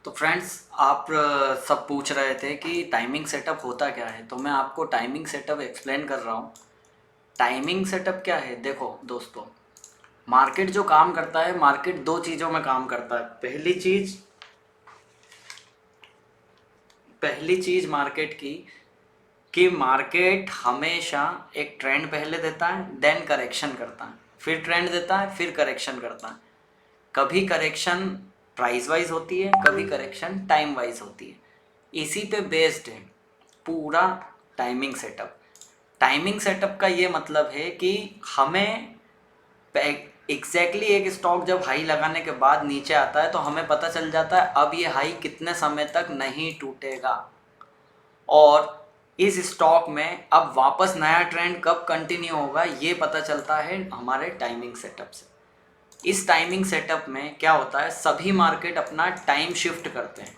तो फ्रेंड्स आप सब पूछ रहे थे कि टाइमिंग सेटअप होता क्या है, तो मैं आपको टाइमिंग सेटअप एक्सप्लेन कर रहा हूँ। टाइमिंग सेटअप क्या है, देखो दोस्तों, मार्केट जो काम करता है, मार्केट दो चीज़ों में काम करता है। पहली चीज़ मार्केट की कि मार्केट हमेशा एक ट्रेंड पहले देता है, देन करेक्शन करता है, फिर ट्रेंड देता है, फिर करेक्शन करता है। कभी करेक्शन प्राइस वाइज होती है, कभी करेक्शन टाइम वाइज होती है। इसी पे बेस्ड है पूरा टाइमिंग सेटअप। टाइमिंग सेटअप का ये मतलब है कि हमें एग्जैक्टली एक स्टॉक जब हाई लगाने के बाद नीचे आता है तो हमें पता चल जाता है अब ये हाई कितने समय तक नहीं टूटेगा, और इस स्टॉक में अब वापस नया ट्रेंड कब कंटिन्यू होगा ये पता चलता है हमारे टाइमिंग सेटअप से। इस टाइमिंग सेटअप में क्या होता है, सभी मार्केट अपना टाइम शिफ्ट करते हैं।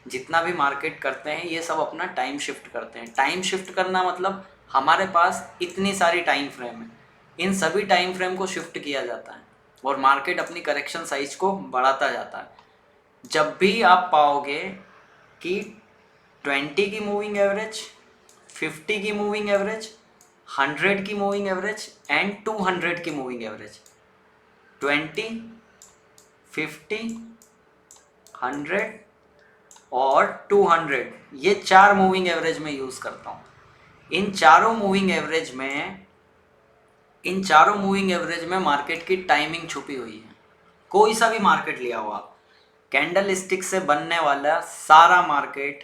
जितना भी मार्केट करते हैं ये सब अपना टाइम शिफ्ट करते हैं। टाइम शिफ्ट करना मतलब हमारे पास इतनी सारी टाइम फ्रेम है, इन सभी टाइम फ्रेम को शिफ्ट किया जाता है और मार्केट अपनी करेक्शन साइज को बढ़ाता जाता है। जब भी आप पाओगे कि 20 की मूविंग एवरेज, 50 की मूविंग एवरेज, 100 की मूविंग एवरेज एंड 200 की मूविंग एवरेज, 20, 50, 100 और 200, ये चार मूविंग एवरेज में यूज़ करता हूँ। इन चारों मूविंग एवरेज में इन चारों मूविंग एवरेज में मार्केट की टाइमिंग छुपी हुई है। कोई सा भी मार्केट लिया हो आप, कैंडल स्टिक से बनने वाला सारा मार्केट,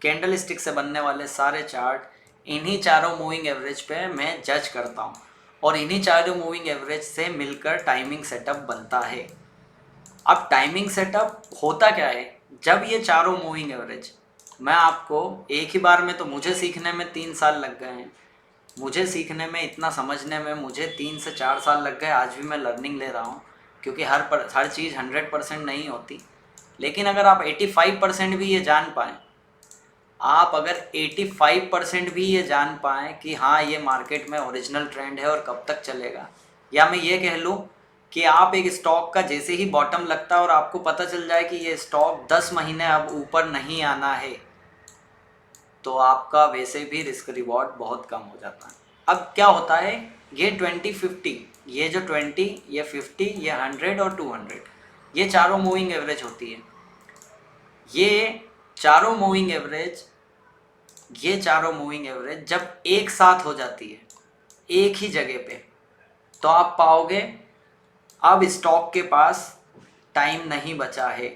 कैंडल स्टिक से बनने वाले सारे चार्ट इन्हीं चारों मूविंग एवरेज पे मैं जज करता हूँ और इन्हीं चारों मूविंग एवरेज से मिलकर टाइमिंग सेटअप बनता है। अब टाइमिंग सेटअप होता क्या है, जब ये चारों मूविंग एवरेज, मैं आपको एक ही बार में, तो मुझे सीखने में 3 साल लग गए हैं, मुझे सीखने में इतना समझने में मुझे 3 से 4 साल लग गए। आज भी मैं लर्निंग ले रहा हूँ क्योंकि हर चीज़ 100% नहीं होती। लेकिन अगर आप 85% भी ये जान पाएँ, आप अगर 85% भी ये जान पाएँ कि हाँ ये मार्केट में ओरिजिनल ट्रेंड है और कब तक चलेगा, या मैं ये कह लूँ कि आप एक स्टॉक का जैसे ही बॉटम लगता है और आपको पता चल जाए कि ये स्टॉक 10 महीने अब ऊपर नहीं आना है, तो आपका वैसे भी रिस्क रिवॉर्ड बहुत कम हो जाता है। अब क्या होता है, ये 20-50, ये जो 20, ये 50, ये 100 और 200, ये चारों मूविंग एवरेज होती है। ये चारों मूविंग एवरेज ये चारों मूविंग एवरेज जब एक साथ हो जाती है एक ही जगह पे, तो आप पाओगे अब स्टॉक के पास टाइम नहीं बचा है।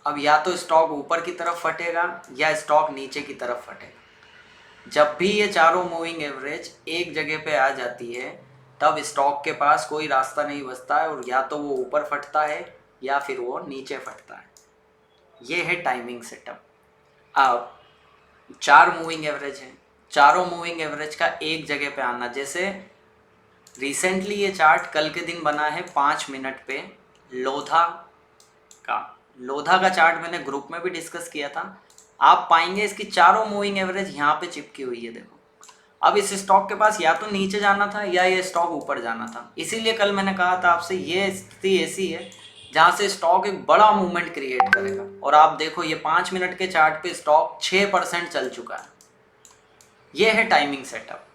अब या तो स्टॉक ऊपर की तरफ फटेगा या स्टॉक नीचे की तरफ फटेगा। जब भी ये चारों मूविंग एवरेज एक जगह पे आ जाती है तब स्टॉक के पास कोई रास्ता नहीं बचता है, और या तो वो ऊपर फटता है या फिर वो नीचे फटता है। ये है टाइमिंग सेटअप। अब चार मूविंग एवरेज है, चारों मूविंग एवरेज का एक जगह पे आना, जैसे रिसेंटली ये चार्ट कल के दिन बना है 5 मिनट पे, लोधा का लोधा का चार्ट मैंने ग्रुप में भी डिस्कस किया था। आप पाएंगे इसकी चारों मूविंग एवरेज यहाँ पे चिपकी हुई है, देखो। अब इस स्टॉक के पास या तो नीचे जाना था या ये स्टॉक ऊपर जाना था, इसीलिए कल मैंने कहा था आपसे ये स्थिति ऐसी है जहाँ से स्टॉक एक बड़ा मूवमेंट क्रिएट करेगा। और आप देखो ये 5 मिनट के चार्ट पे स्टॉक 6% चल चुका है। ये है टाइमिंग सेटअप।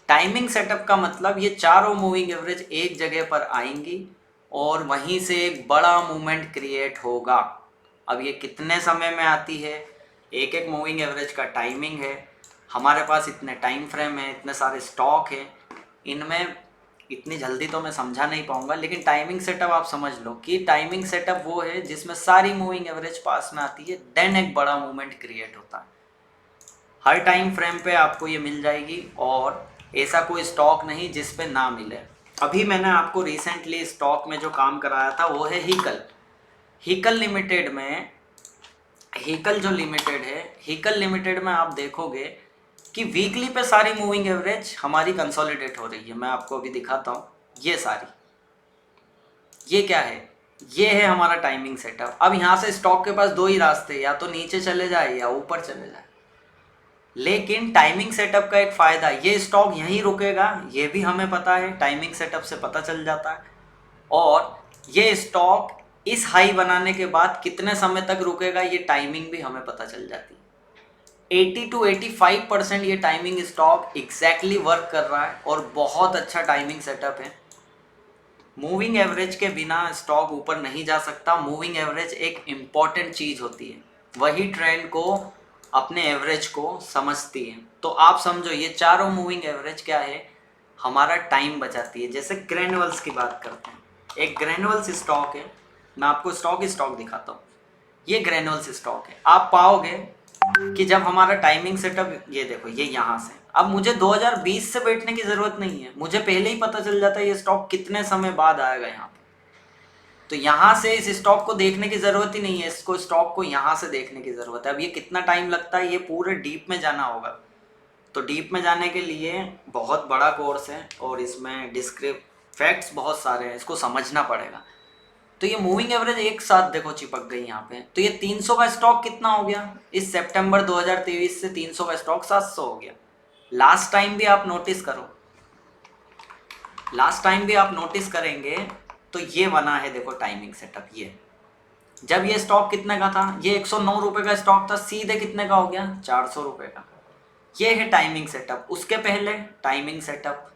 टाइमिंग सेटअप का मतलब ये चारों मूविंग एवरेज एक जगह पर आएंगी और वहीं से एक बड़ा मूवमेंट क्रिएट होगा। अब ये कितने समय में आती है, एक एक मूविंग एवरेज का टाइमिंग है, हमारे पास इतने टाइम फ्रेम है, इतने सारे स्टॉक हैं, इनमें इतनी जल्दी तो मैं समझा नहीं पाऊंगा। लेकिन टाइमिंग सेटअप आप समझ लो कि टाइमिंग सेटअप वो है जिसमें सारी मूविंग एवरेज पास में आती है, देन एक बड़ा मूवमेंट क्रिएट होता है। हर टाइम फ्रेम पे आपको ये मिल जाएगी और ऐसा कोई स्टॉक नहीं जिस पे ना मिले। अभी मैंने आपको रिसेंटली स्टॉक में जो काम कराया था वो है हीकल। हीकल लिमिटेड में हीकल जो लिमिटेड है, हीकल लिमिटेड में आप देखोगे कि वीकली पे सारी मूविंग एवरेज हमारी कंसोलिडेट हो रही है। मैं आपको अभी दिखाता हूँ, ये सारी, ये क्या है, ये है हमारा टाइमिंग सेटअप। अब यहाँ से स्टॉक के पास दो ही रास्ते, या तो नीचे चले जाए या ऊपर चले जाए। लेकिन टाइमिंग सेटअप का एक फ़ायदा, ये स्टॉक यहीं रुकेगा, ये भी हमें पता है, टाइमिंग सेटअप से पता चल जाता है। और ये स्टॉक इस हाई बनाने के बाद कितने समय तक रुकेगा ये टाइमिंग भी हमें पता चल जाती है। 80 to 85% ये टाइमिंग स्टॉक एग्जैक्टली वर्क कर रहा है और बहुत अच्छा टाइमिंग सेटअप है। मूविंग एवरेज के बिना स्टॉक ऊपर नहीं जा सकता। मूविंग एवरेज एक इम्पॉर्टेंट चीज़ होती है, वही ट्रेंड को अपने एवरेज को समझती है। तो आप समझो ये चारों मूविंग एवरेज क्या है, हमारा टाइम बचाती है। जैसे ग्रेनुअल्स की बात करते हैं, एक ग्रेनुअल्स स्टॉक है, मैं आपको स्टॉक दिखाता हूँ। ये ग्रेनुअल्स स्टॉक है। आप पाओगे कि जब हमारा टाइमिंग सेटअप, ये देखो ये यहाँ से, अब मुझे 2020 से बैठने की ज़रूरत नहीं है, मुझे पहले ही पता चल जाता है ये स्टॉक कितने समय बाद आएगा यहाँ पे। तो यहाँ से इस स्टॉक को देखने की ज़रूरत ही नहीं है, इसको स्टॉक को यहाँ से देखने की ज़रूरत है। अब ये कितना टाइम लगता है, ये पूरे डीप में जाना होगा। तो डीप में जाने के लिए बहुत बड़ा कोर्स है और इसमें फैक्ट्स बहुत सारे हैं, इसको समझना पड़ेगा। तो ये मूविंग एवरेज एक साथ देखो चिपक गई यहाँ पे। तो ये 300 का स्टॉक कितना हो गया, इस सितंबर 2023 से 300 का स्टॉक 700 हो गया। लास्ट टाइम भी आप नोटिस करो, लास्ट टाइम भी आप नोटिस करेंगे तो ये बना है देखो टाइमिंग सेटअप। ये जब ये स्टॉक कितने का था, ये 109 रुपये का स्टॉक था, सीधे कितने का हो गया, 400 रुपये का। ये है टाइमिंग सेटअप। उसके पहले टाइमिंग सेटअप,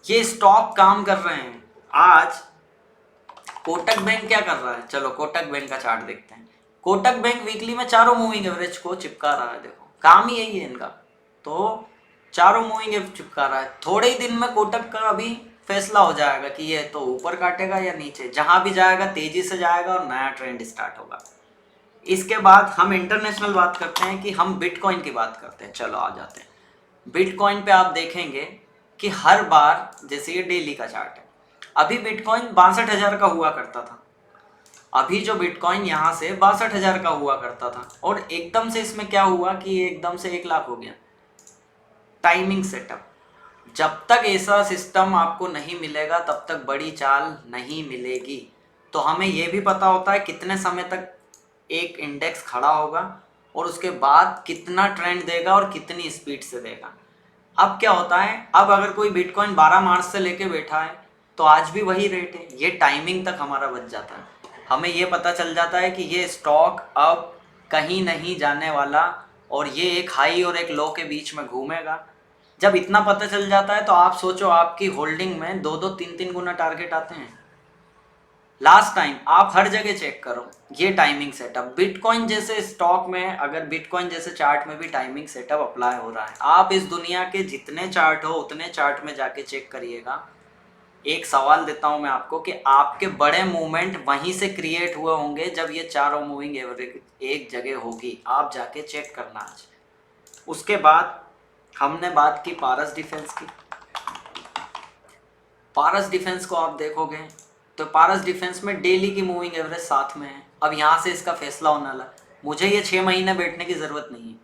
ये स्टॉक काम कर रहे हैं। आज कोटक बैंक क्या कर रहा है, चलो कोटक बैंक का चार्ट देखते हैं। कोटक बैंक वीकली में चारों मूविंग एवरेज को चिपका रहा है, देखो काम ही यही है इनका। तो चारों मूविंग एवरेज चिपका रहा है। थोड़े ही दिन में कोटक का अभी फैसला हो जाएगा कि ये तो ऊपर काटेगा या नीचे। जहां भी जाएगा तेजी से जाएगा और नया ट्रेंड स्टार्ट होगा। इसके बाद हम इंटरनेशनल बात करते हैं, कि हम बिटकॉइन की बात करते हैं। चलो आ जाते हैं बिटकॉइन पे। आप देखेंगे कि हर बार, जैसे ये डेली का चार्ट है, अभी बिटकॉइन 62,000 का हुआ करता था। अभी जो बिटकॉइन यहाँ से 62,000 का हुआ करता था और एकदम से इसमें क्या हुआ कि ये एकदम से 1 लाख हो गया। Timing setup. जब तक ऐसा सिस्टम आपको नहीं मिलेगा तब तक बड़ी चाल नहीं मिलेगी। तो हमें ये भी पता होता है कितने समय तक एक इंडेक्स खड़ा होगा और उसके बाद कितना ट्रेंड देगा और कितनी स्पीड से देगा। अब क्या होता है, अब अगर कोई बिटकॉइन 12 मार्च से लेके बैठा है तो आज भी वही रेट है। ये टाइमिंग तक हमारा बच जाता है। हमें ये पता चल जाता है कि ये स्टॉक अब कहीं नहीं जाने वाला और ये एक हाई और एक लो के बीच में घूमेगा। जब इतना पता चल जाता है तो आप सोचो आपकी होल्डिंग में 2-2, 3-3 गुना टारगेट आते हैं। लास्ट टाइम आप हर जगह चेक करो ये टाइमिंग सेटअप। बिटकॉइन जैसे स्टॉक में, अगर बिटकॉइन जैसे चार्ट में भी टाइमिंग सेटअप अप्लाई हो रहा है, आप इस दुनिया के जितने चार्ट हो उतने चार्ट में जाके चेक करिएगा। एक सवाल देता हूं मैं आपको कि आपके बड़े मूवमेंट वहीं से क्रिएट हुए होंगे जब ये चारों मूविंग एवरेज एक जगह होगी। आप जाके चेक करना आज। उसके बाद हमने बात की पारस डिफेंस की। पारस डिफेंस को आप देखोगे तो पारस डिफेंस में डेली की मूविंग एवरेज साथ में है। अब यहाँ से इसका फैसला होने वाला। मुझे ये 6 महीने बैठने की ज़रूरत नहीं है,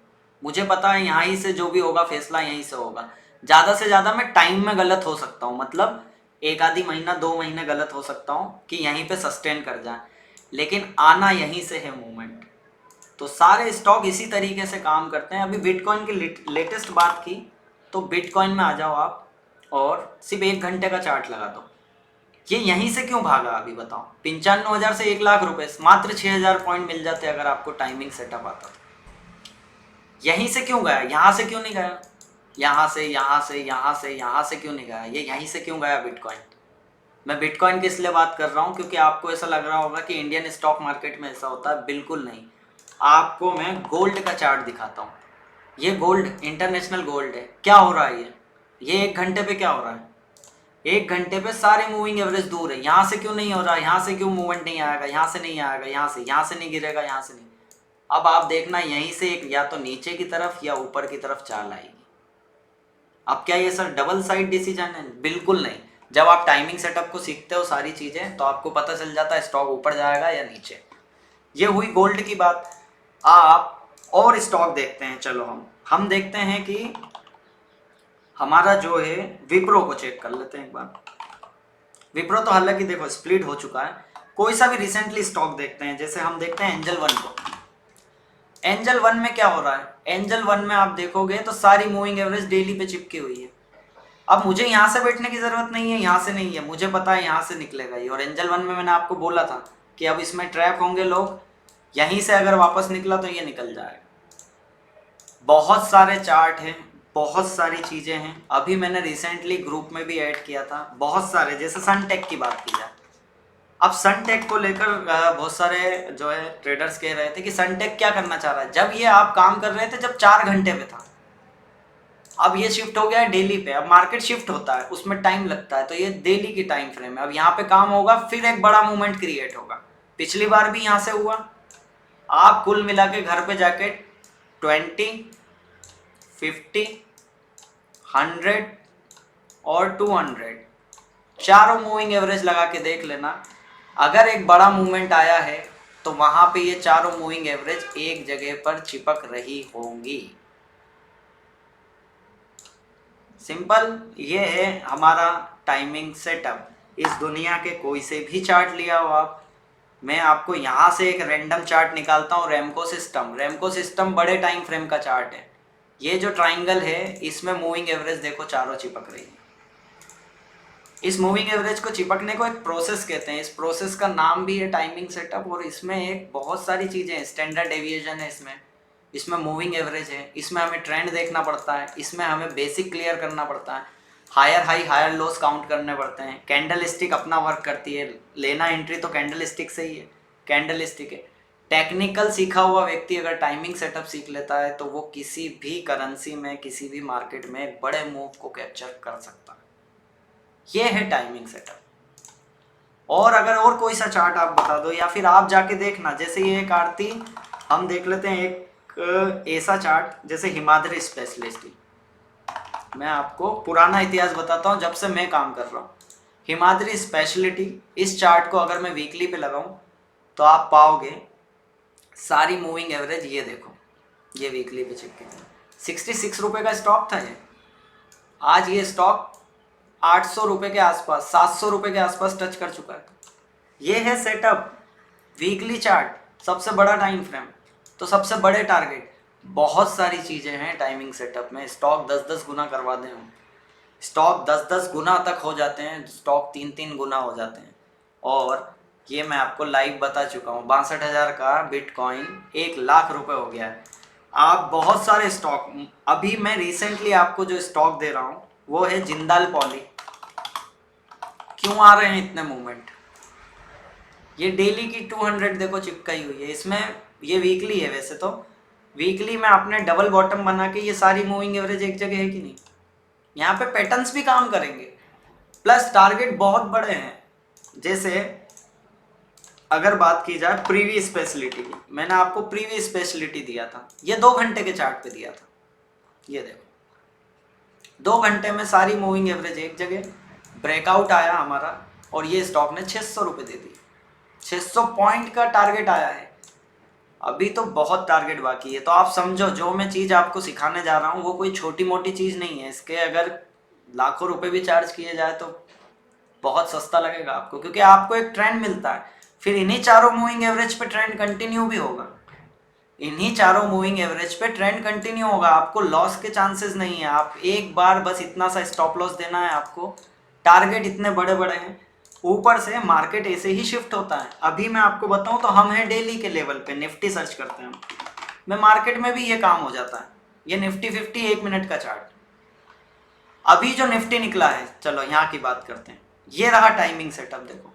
मुझे पता है यहाँ ही से जो भी होगा फैसला यहीं से होगा। ज़्यादा से ज़्यादा मैं टाइम में गलत हो सकता हूँ, मतलब 1 आधी महीना 2 महीने गलत हो सकता हूँ कि यहीं पे सस्टेन कर जाए, लेकिन आना यहीं से है मूवमेंट। तो सारे स्टॉक इसी तरीके से काम करते हैं। अभी बिटकॉइन की लेटेस्ट बात की तो बिटकॉइन में आ जाओ आप और सिर्फ 1 घंटे का चार्ट लगा दो। ये यहीं से क्यों भागा अभी बताओ। 95,000 से 1 लाख रुपए, मात्र 6,000 पॉइंट मिल जाते अगर आपको टाइमिंग सेटअप आता तो। यहीं से क्यों गया, यहाँ से क्यों नहीं गया, यहाँ से यहाँ से यहाँ से यहाँ से क्यों नहीं गया, ये यहीं से क्यों गया बिटकॉइन। मैं बिटकॉइन की इसलिए बात कर रहा हूँ क्योंकि आपको ऐसा लग रहा होगा कि इंडियन स्टॉक मार्केट में ऐसा होता है, बिल्कुल नहीं। आपको मैं गोल्ड का चार्ट दिखाता हूँ। ये गोल्ड इंटरनेशनल गोल्ड है। क्या हो रहा है ये 1 घंटे पे क्या हो रहा है। 1 घंटे पे सारे मूविंग एवरेज दूर है। यहाँ से क्यों नहीं हो रहा, यहाँ से क्यों मूवमेंट नहीं आएगा, यहाँ से नहीं आएगा, यहाँ से नहीं गिरेगा, यहाँ से नहीं। अब आप देखना यहीं से एक या तो नीचे की तरफ या ऊपर की तरफ चाल आएगी। अब क्या ये सर डबल साइड डिसीजन है, बिल्कुल नहीं। जब आप टाइमिंग सेटअप को सीखते हो सारी चीज़ें तो आपको पता चल जाता है स्टॉक ऊपर जाएगा या नीचे। ये हुई गोल्ड की बात। आप और स्टॉक देखते हैं। चलो हम देखते हैं कि हमारा जो है विप्रो को चेक कर लेते हैं एक बार। विप्रो तो हालांकि देखो स्प्लिट हो चुका है। कोई सा भी रिसेंटली स्टॉक देखते हैं, जैसे हम देखते हैं एंजल वन को। एंजल वन में क्या हो रहा है, एंजल वन में आप देखोगे तो सारी मूविंग एवरेज डेली पे चिपकी हुई है। अब मुझे यहाँ से बैठने की ज़रूरत नहीं है, यहाँ से नहीं है, मुझे पता है यहाँ से निकलेगा ये। और एंजल 1 में मैंने आपको बोला था कि अब इसमें ट्रैप होंगे लोग, यहीं से अगर वापस निकला तो ये निकल जाएगा। बहुत सारे चार्ट हैं, बहुत सारी चीज़ें हैं। अभी मैंने रिसेंटली ग्रुप में भी ऐड किया था बहुत सारे, जैसे सनटेक की बात की जाए। अब सनटेक को लेकर बहुत सारे जो है ट्रेडर्स कह रहे थे कि सनटेक क्या करना चाह रहा है। जब ये आप काम कर रहे थे जब 4 घंटे पे था, अब ये शिफ्ट हो गया है डेली पे। अब मार्केट शिफ्ट होता है, उसमें टाइम लगता है, तो ये डेली की टाइम फ्रेम है। अब यहाँ पे काम होगा, फिर एक बड़ा मूवमेंट क्रिएट होगा। पिछली बार भी यहाँ से हुआ। आप कुल मिला के घर पे जाके 20, 50, 100 और 200 चारों मूविंग एवरेज लगा के देख लेना। अगर एक बड़ा मूवमेंट आया है तो वहाँ पे ये चारों मूविंग एवरेज एक जगह पर चिपक रही होंगी। सिंपल ये है हमारा टाइमिंग सेटअप। इस दुनिया के कोई से भी चार्ट लिया हो आप, मैं आपको यहाँ से एक रैंडम चार्ट निकालता हूँ, रेमको सिस्टम। रेमको सिस्टम बड़े टाइम फ्रेम का चार्ट है। ये जो ट्राइंगल है इसमें मूविंग एवरेज देखो चारों चिपक रही है। इस मूविंग एवरेज को चिपकने को एक प्रोसेस कहते हैं। इस प्रोसेस का नाम भी है टाइमिंग सेटअप। और इसमें एक बहुत सारी चीज़ें हैं, स्टैंडर्ड डेविएशन है इसमें मूविंग एवरेज है, इसमें हमें ट्रेंड देखना पड़ता है, इसमें हमें बेसिक क्लियर करना पड़ता है, higher high higher loss count करने पड़ते हैं। कैंडल स्टिक अपना वर्क करती है, लेना एंट्री तो कैंडल स्टिक से ही है, कैंडल स्टिक है। टेक्निकल सीखा हुआ व्यक्ति अगर टाइमिंग सेटअप सीख लेता है तो वो किसी भी करेंसी में, किसी भी मार्केट में एक बड़े मूव को कैप्चर कर सकता है। ये है टाइमिंग सेटअप। और अगर और कोई सा चार्ट आप बता दो, या फिर आप जाके देखना, जैसे ये एक आरती हम देख लेते हैं, एक ऐसा चार्ट जैसे हिमाद्री स्पेशलिस्ट। मैं आपको पुराना इतिहास बताता हूँ जब से मैं काम कर रहा हूँ। हिमाद्री स्पेशलिटी, इस चार्ट को अगर मैं वीकली पे लगाऊं तो आप पाओगे सारी मूविंग एवरेज। ये देखो, ये वीकली पे चिपके थे। 66 रुपये का स्टॉक था ये, आज ये स्टॉक 800 रुपये के आसपास, 700 रुपये के आसपास टच कर चुका है। ये है सेटअप, वीकली चार्ट, सबसे बड़ा टाइम फ्रेम, तो सबसे बड़े टारगेट। बहुत सारी चीज़ें हैं टाइमिंग सेटअप में। स्टॉक 10-10 गुना करवा दें हम, स्टॉक 10-10 गुना तक हो जाते हैं, स्टॉक 3-3 गुना हो जाते हैं। और ये मैं आपको लाइव बता चुका हूँ। 62,000 का बिटकॉइन 1 लाख रुपए हो गया है। आप बहुत सारे स्टॉक, अभी मैं रिसेंटली आपको जो स्टॉक दे रहा हूँ वो है जिंदाल पॉली। क्यों आ रहे हैं इतने मूवमेंट? ये डेली की 200 देखो चिपकाई हुई है इसमें। ये वीकली है, वैसे तो वीकली में आपने डबल बॉटम बना के, ये सारी मूविंग एवरेज एक जगह है कि नहीं? यहाँ पे पैटर्न्स भी काम करेंगे, प्लस टारगेट बहुत बड़े हैं। जैसे अगर बात की जाए प्रीवी स्पेशलिटी की, मैंने आपको प्रीवी स्पेशलिटी दिया था, ये 2 घंटे के चार्ट पे दिया था। ये देखो 2 घंटे में सारी मूविंग एवरेज एक जगह, ब्रेकआउट आया हमारा और ये स्टॉक ने 600 रुपये दे दिए। 600 पॉइंट का टारगेट आया है, अभी तो बहुत टारगेट बाकी है। तो आप समझो जो मैं चीज़ आपको सिखाने जा रहा हूँ वो कोई छोटी मोटी चीज़ नहीं है। इसके अगर लाखों रुपए भी चार्ज किए जाए तो बहुत सस्ता लगेगा आपको, क्योंकि आपको एक ट्रेंड मिलता है। फिर इन्हीं चारों मूविंग एवरेज पे ट्रेंड कंटिन्यू भी होगा, इन्हीं चारों मूविंग एवरेज पे ट्रेंड कंटिन्यू होगा। आपको लॉस के चांसेस नहीं है। आप एक बार बस इतना सा स्टॉप लॉस देना है आपको। टारगेट इतने बड़े बड़े हैं, ऊपर से मार्केट ऐसे ही शिफ्ट होता है। अभी मैं आपको बताऊं तो हम हैं डेली के लेवल पे, निफ्टी सर्च करते हैं मैं, मार्केट में भी ये काम हो जाता है। ये निफ्टी 50 1 मिनट का चार्ट, अभी जो निफ्टी निकला है, चलो यहाँ की बात करते हैं। ये रहा टाइमिंग सेटअप, देखो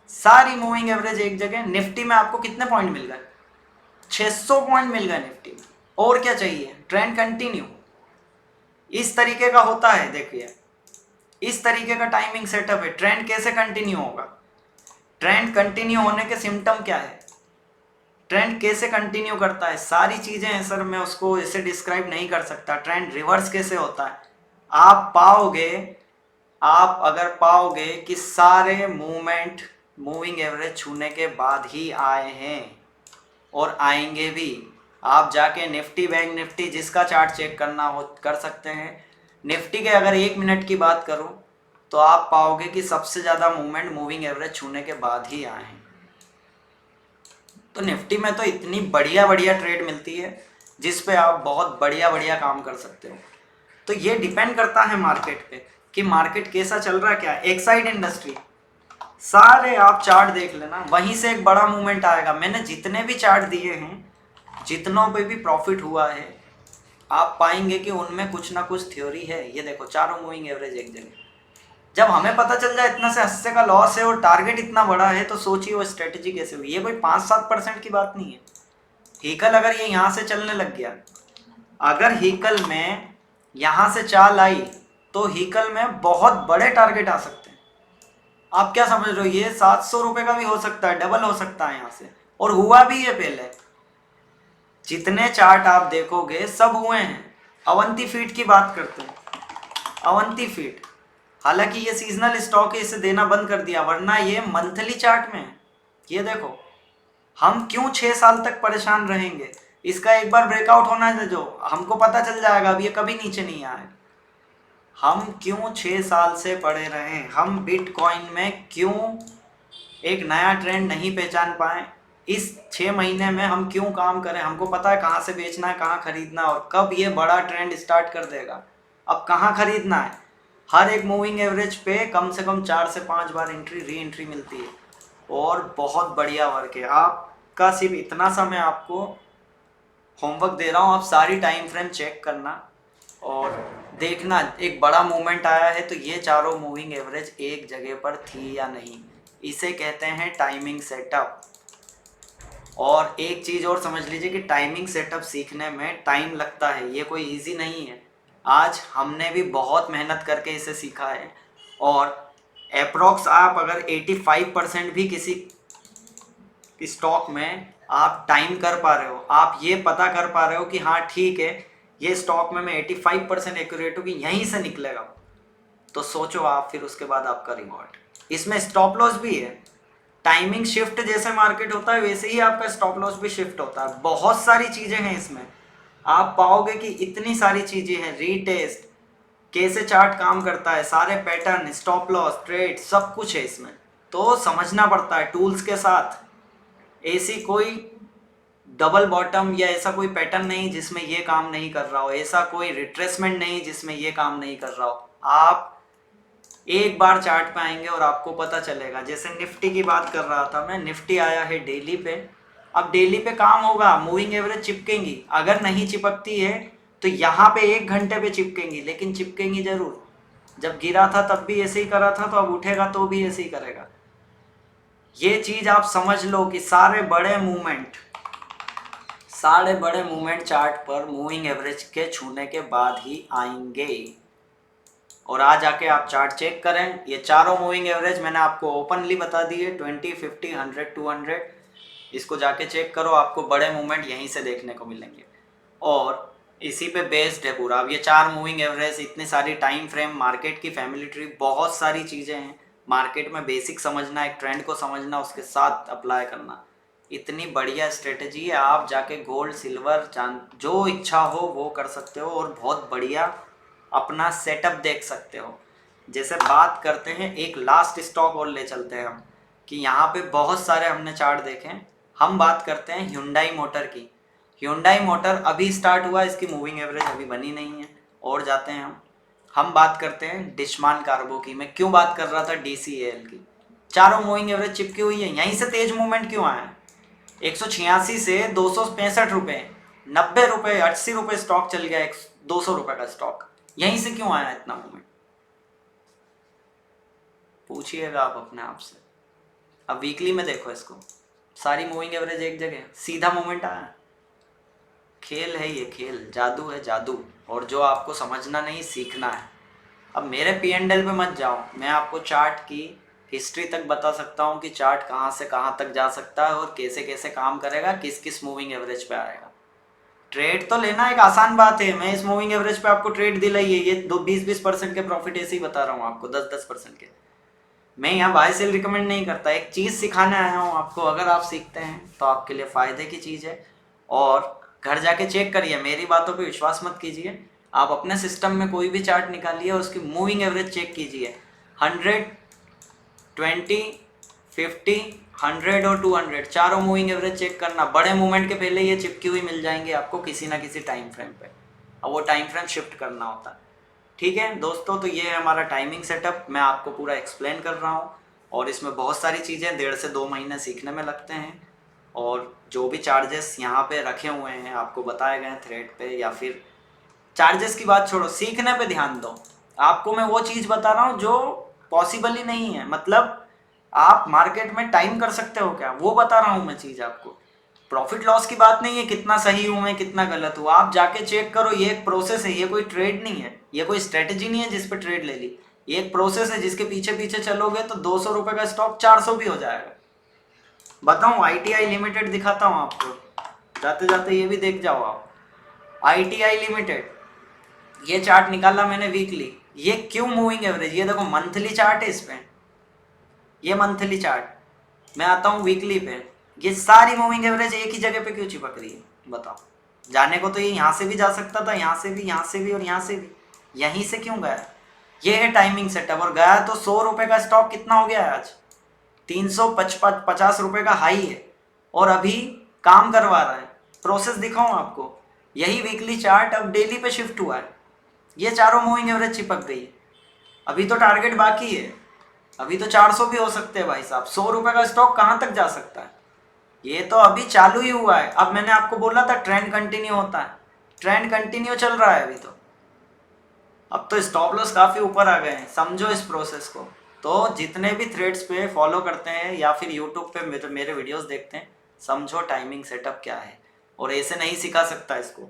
सारी मूविंग एवरेज एक जगह। निफ्टी में आपको कितने पॉइंट मिल गए? 600 पॉइंट मिल गए निफ्टी में। और क्या चाहिए? Trend continue. इस तरीके का होता है, देखिए इस तरीके का टाइमिंग सेटअप है। ट्रेंड कैसे कंटिन्यू होगा? ट्रेंड कंटिन्यू होने के सिम्टम क्या है? ट्रेंड कैसे कंटिन्यू करता है? सारी चीजें हैं सर, मैं उसको ऐसे डिस्क्राइब नहीं कर सकता। ट्रेंड रिवर्स कैसे होता है? आप पाओगे, आप अगर पाओगे कि सारे मूवमेंट मूविंग एवरेज छूने के बाद ही आए हैं और आएंगे भी। आप जाके निफ्टी, बैंक निफ्टी, जिसका चार्ट चेक करना हो कर सकते हैं। निफ्टी के अगर 1 मिनट की बात करूं तो आप पाओगे कि सबसे ज़्यादा मूवमेंट मूविंग एवरेज छूने के बाद ही आए हैं। तो निफ्टी में तो इतनी बढ़िया बढ़िया ट्रेड मिलती है जिस पे आप बहुत बढ़िया बढ़िया काम कर सकते हो। तो ये डिपेंड करता है मार्केट पे। कि मार्केट कैसा चल रहा है, क्या एक्साइड इंडस्ट्री, सारे आप चार्ट देख लेना, वहीं से एक बड़ा मूवमेंट आएगा। मैंने जितने भी चार्ट दिए हैं, जितनों पे भी प्रॉफिट हुआ है, आप पाएंगे कि उनमें कुछ ना कुछ थ्योरी है। ये देखो चारों मूविंग एवरेज एक जगह। जब हमें पता चल जाए इतना से 80 का लॉस है और टारगेट इतना बड़ा है, तो सोचिए वो स्ट्रेटेजी कैसे हुई। ये कोई 5-7% की बात नहीं है। हीकल अगर ये यहाँ से चलने लग गया, अगर हीकल में यहाँ से चाल आई, तो हीकल में बहुत बड़े टारगेट आ सकते हैं। आप क्या समझ रहे हो, ये 700 रुपये का भी हो सकता है, डबल हो सकता है यहाँ से, और हुआ भी है पहले। जितने चार्ट आप देखोगे सब हुए हैं। अवंती फीड की बात करते हैं, अवंती फीड, हालांकि ये सीजनल स्टॉक है, इसे देना बंद कर दिया, वरना ये मंथली चार्ट में है। ये देखो, हम क्यों 6 साल तक परेशान रहेंगे, इसका एक बार ब्रेकआउट होना है जो हमको पता चल जाएगा, अब ये कभी नीचे नहीं आए। हम क्यों 6 साल से पड़े रहें, हम बिटकॉइन में क्यों एक नया ट्रेंड नहीं पहचान पाए, इस 6 महीने में हम क्यों काम करें। हमको पता है कहाँ से बेचना है, कहाँ खरीदना है, और कब ये बड़ा ट्रेंड स्टार्ट कर देगा। अब कहाँ खरीदना है, हर एक मूविंग एवरेज पे कम से कम 4 से 5 बार एंट्री री एंट्री मिलती है, और बहुत बढ़िया वर्क है। आपका सिर्फ इतना सा मैं आपको होमवर्क दे रहा हूँ, आप सारी टाइम फ्रेम चेक करना और देखना एक बड़ा मूवमेंट आया है तो ये चारों मूविंग एवरेज एक जगह पर थी या नहीं। इसे कहते हैं टाइमिंग सेटअप। और एक चीज़ और समझ लीजिए कि टाइमिंग सेटअप सीखने में टाइम लगता है, ये कोई इजी नहीं है। आज हमने भी बहुत मेहनत करके इसे सीखा है, और अप्रॉक्स आप अगर 85% भी किसी स्टॉक में आप टाइम कर पा रहे हो, आप ये पता कर पा रहे हो कि हाँ ठीक है, ये स्टॉक में मैं 85% एक्यूरेट हूँ कि यहीं से निकलेगा, तो सोचो आप, फिर उसके बाद आपका रिवॉर्ड। इसमें स्टॉप लॉस भी है। टाइमिंग शिफ्ट जैसे मार्केट होता है, वैसे ही आपका स्टॉप लॉस भी शिफ्ट होता है। बहुत सारी चीज़ें हैं इसमें, आप पाओगे कि इतनी सारी चीज़ें हैं। रीटेस्ट, कैसे चार्ट काम करता है, सारे पैटर्न, स्टॉप लॉस, ट्रेड, सब कुछ है इसमें। तो समझना पड़ता है टूल्स के साथ। ऐसी कोई डबल बॉटम या ऐसा कोई पैटर्न नहीं जिसमें ये काम नहीं कर रहा हो, ऐसा कोई रिट्रेसमेंट नहीं जिसमें ये काम नहीं कर रहा हो। आप एक बार चार्ट पे आएंगे और आपको पता चलेगा। जैसे निफ्टी की बात कर रहा था मैं, निफ्टी आया है डेली पे। अब डेली पे काम होगा, मूविंग एवरेज चिपकेंगी, अगर नहीं चिपकती है तो यहाँ पे 1 घंटे पे चिपकेंगी, लेकिन चिपकेंगी जरूर। जब गिरा था तब भी ऐसे ही करा था, तो अब उठेगा तो भी ऐसे ही करेगा। ये चीज़ आप समझ लो कि सारे बड़े मूवमेंट चार्ट पर मूविंग एवरेज के छूने के बाद ही आएंगे। और आज आके आप चार्ट चेक करें, ये चारों मूविंग एवरेज मैंने आपको ओपनली बता दी है, 20, 50, 100, 200। इसको जाके चेक करो, आपको बड़े मूवमेंट यहीं से देखने को मिलेंगे, और इसी पे बेस्ड है पूरा। अब ये 4 मूविंग एवरेज, इतनी सारी टाइम फ्रेम, मार्केट की फैमिली ट्री, बहुत सारी चीज़ें हैं। मार्केट में बेसिक समझना, एक ट्रेंड को समझना, उसके साथ अप्लाई करना, इतनी बढ़िया स्ट्रेटजी है। आप जाके गोल्ड, सिल्वर, चांद, जो इच्छा हो वो कर सकते हो, और बहुत बढ़िया अपना सेटअप देख सकते हो। जैसे बात करते हैं, एक लास्ट स्टॉक और ले चलते हैं हम, कि यहाँ पे बहुत सारे हमने चार्ट देखे हैं। हम बात करते हैं Hyundai मोटर की। Hyundai मोटर अभी स्टार्ट हुआ, इसकी मूविंग एवरेज अभी बनी नहीं है, और जाते हैं हम बात करते हैं डिशमान कार्बो की। मैं क्यों बात कर रहा था DCAL की, चारों मूविंग एवरेज चिपकी हुई है। यहीं से तेज मूवमेंट क्यों आया है, 186 से 265 रुपये, 90 रुपये, 80 रुपये स्टॉक चल गया, 200 रुपये का स्टॉक, यहीं से क्यों आया इतना मूवमेंट, पूछिएगा आप अपने आप से। अब वीकली में देखो इसको, सारी मूविंग एवरेज एक जगह, सीधा मूवमेंट आया। खेल है ये, खेल, जादू है, जादू। और जो आपको समझना नहीं, सीखना है। अब मेरे P&L पे मत जाओ, मैं आपको चार्ट की हिस्ट्री तक बता सकता हूँ कि चार्ट कहाँ से कहाँ तक जा सकता है, और कैसे कैसे काम करेगा, किस किस मूविंग एवरेज पे आएगा। ट्रेड तो लेना एक आसान बात है, मैं इस मूविंग एवरेज पे आपको ट्रेड दिलाई है, ये 20-20% के प्रॉफिट ऐसे ही बता रहा हूँ आपको, 10-10% के। मैं यहाँ बाय सेल रिकमेंड नहीं करता, एक चीज़ सिखाने आया हूँ आपको। अगर आप सीखते हैं तो आपके लिए फ़ायदे की चीज़ है, और घर जाके चेक करिए, मेरी बातों पे विश्वास मत कीजिए। आप अपने सिस्टम में कोई भी चार्ट निकालिए, उसकी मूविंग एवरेज चेक कीजिए, 100, 20, 50, 100 और 200, चारों मूविंग एवरेज चेक करना। बड़े मूवमेंट के पहले ये चिपकी हुई मिल जाएंगे आपको किसी ना किसी टाइम फ्रेम पे, अब वो टाइम फ्रेम शिफ्ट करना होता है। ठीक है दोस्तों, तो ये है हमारा टाइमिंग सेटअप, मैं आपको पूरा एक्सप्लेन कर रहा हूँ और इसमें बहुत सारी चीज़ें 1.5 से 2 महीने सीखने में लगते हैं। और जो भी चार्जेस यहाँ पे रखे हुए हैं आपको बताए गए हैं थ्रेड पे, या फिर चार्जेस की बात छोड़ो, सीखने पे ध्यान दो। आपको मैं वो चीज़ बता रहा हूँ जो पॉसिबल ही नहीं है, मतलब आप मार्केट में टाइम कर सकते हो क्या, वो बता रहा हूँ मैं चीज़ आपको। प्रॉफिट लॉस की बात नहीं है, कितना सही हूँ मैं कितना गलत हूँ, आप जाके चेक करो। ये एक प्रोसेस है, ये कोई ट्रेड नहीं है, ये कोई स्ट्रेटेजी नहीं है जिस पे ट्रेड ले ली। ये एक प्रोसेस है जिसके पीछे पीछे चलोगे तो 200 रुपये का स्टॉक 400 भी हो जाएगा। बताऊँ, ITI लिमिटेड दिखाता हूँ आपको, जाते जाते ये भी देख जाओ आप। ITI लिमिटेड, ये चार्ट निकाला मैंने वीकली, ये क्यों मूविंग एवरेज, ये देखो मंथली चार्ट है इस पे, ये मंथली चार्ट। मैं आता हूँ वीकली पे, ये सारी मूविंग एवरेज एक ही जगह पे क्यों चिपक रही है बताओ। जाने को तो ये यहाँ से भी जा सकता था, यहाँ से भी, यहाँ से भी और यहाँ से भी, यहीं से क्यों गया। ये है टाइमिंग सेटअप। और गया तो 100 रुपये का स्टॉक कितना हो गया है आज, 350 रुपये का हाई है और अभी काम करवा रहा है। प्रोसेस दिखाऊँ आपको, यही वीकली चार्ट अब डेली पे शिफ्ट हुआ है, ये चारों मूविंग एवरेज चिपक गई है। अभी तो टारगेट बाकी है, अभी तो 400 भी हो सकते हैं भाई साहब। 100 रुपये का स्टॉक कहाँ तक जा सकता है, ये तो अभी चालू ही हुआ है। अब मैंने आपको बोला था ट्रेंड कंटिन्यू होता है, ट्रेंड कंटिन्यू चल रहा है अभी तो। अब तो स्टॉप लॉस काफ़ी ऊपर आ गए हैं, समझो इस प्रोसेस को। तो जितने भी थ्रेड्स पे फॉलो करते हैं या फिर यूट्यूब पे मेरे वीडियोस देखते हैं, समझो टाइमिंग सेटअप क्या है। और ऐसे नहीं सिखा सकता इसको,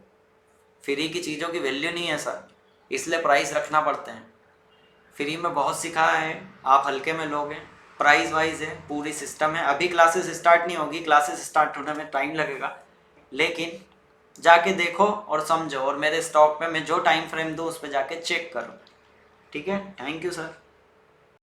फ्री की चीज़ों की वैल्यू नहीं है सर, इसलिए प्राइस रखना पड़ते हैं। फ्री में बहुत सिखाया है, आप हल्के में लोगे, प्राइस वाइज है, पूरी सिस्टम है। अभी क्लासेस स्टार्ट नहीं होगी, क्लासेस स्टार्ट होने में टाइम लगेगा, लेकिन जाके देखो और समझो। और मेरे स्टॉक पे मैं जो टाइम फ्रेम दूँ उस पर जाके चेक करो। ठीक है, थैंक यू सर।